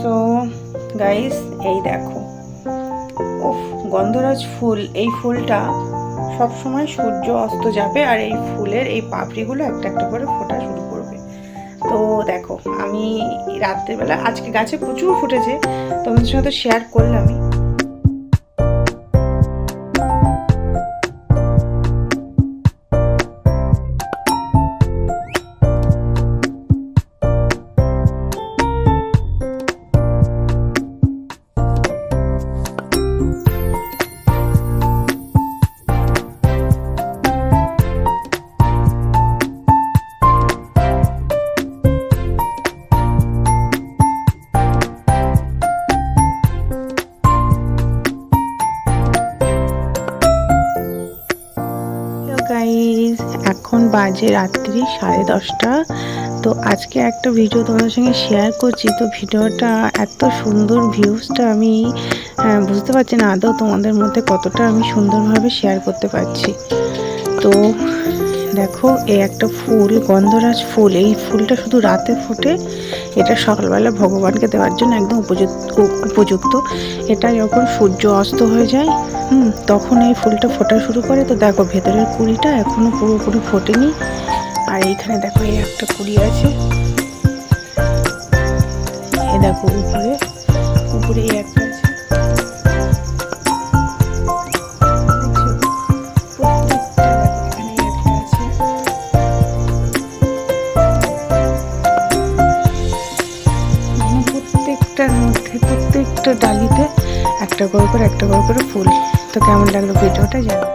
So guys, এই দেখো, উফ, গন্ধরাজ ফুল। এই ফুলটা সব সময় সূর্য অস্ত যাবে আর এই ফুলের এই পাপড়িগুলো একটা একটা করে ফোটা শুরু করবে। তো দেখো, আমি রাত্রেবেলা আজকে গাছে প্রচুর ফুটেছে, তোমাদের সাথে শেয়ার করলামই। গাইস, এখন বাজে রাত্রি 10:30। তো আজকে একটা ভিডিও তোমাদের সঙ্গে শেয়ার করছি। তো ভিডিওটা এত সুন্দর, ভিউজটা আমি বুঝতে পারছি না আদৌ তোমাদের মধ্যে কতটা আমি সুন্দরভাবে শেয়ার করতে পারছি। তো দেখো, এই একটা ফুল, গন্ধরাজ ফুল। এই ফুলটা শুধু রাতে ফোটে, এটা সকালবেলা ভগবানকে দেওয়ার জন্য একদম উপযুক্ত। এটা যখন সূর্য অস্ত হয়ে যায় তখন এই ফুলটা ফোটা শুরু করে। তো দেখো, ভেতরের কুড়িটা এখনো পুরোপুরি ফোটেনি। আর এইখানে দেখো, এই একটা কুড়ি আছে। এই দেখো, উপরে উপরে এই একটা আছে। প্রত্যেকটার মধ্যে, প্রত্যেকটা ডালিতে একটা করে ফুল। তো কেমন লাগলো ভিডিওটা জানো।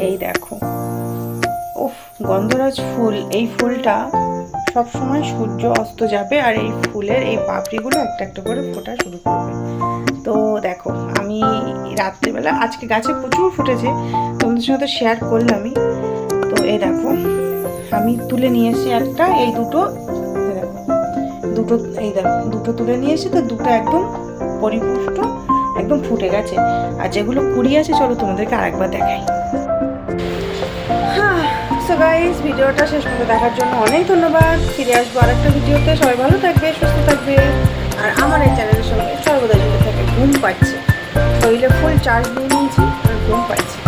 এই দেখো, উফ, গন্ধরাজ ফুল। এই ফুলটা সব সময় সূর্য অস্ত যাবে আর এই ফুলের এই পাপড়িগুলো একটা একটা করে ফোটা শুরু করবে। তো দেখো, আমি রাত্রেবেলা আজকে গাছে প্রচুর ফুটেছে, তোমাদের সাথে শেয়ার করলামই। তো এই দেখো, আমি তুলে নিয়ে এসেছি একটা, এই দুটো, এই দেখো, দুটো তুলে নিয়ে এসেছি। তো দুটো একদম পরিপুষ্ট, একদম ফুটে গেছে। আর যেগুলো কুড়ি আছে, চলো তোমাদেরকে আরেকবার দেখাই। সো গাইস, ভিডিওটা শেষ পর্যন্ত দেখার জন্য অনেক ধন্যবাদ। ফিরে আসবো আরেকটা ভিডিওতে। সবাই ভালো থাকবে, সুস্থ থাকবে, আর আমার এই চ্যানেলের সঙ্গে সর্বদা জুড়ে থাকবে। ঘুম পাচ্ছে, শরীরে ফুল চার্জ দিয়ে নিয়েছি আর ঘুম পাচ্ছে।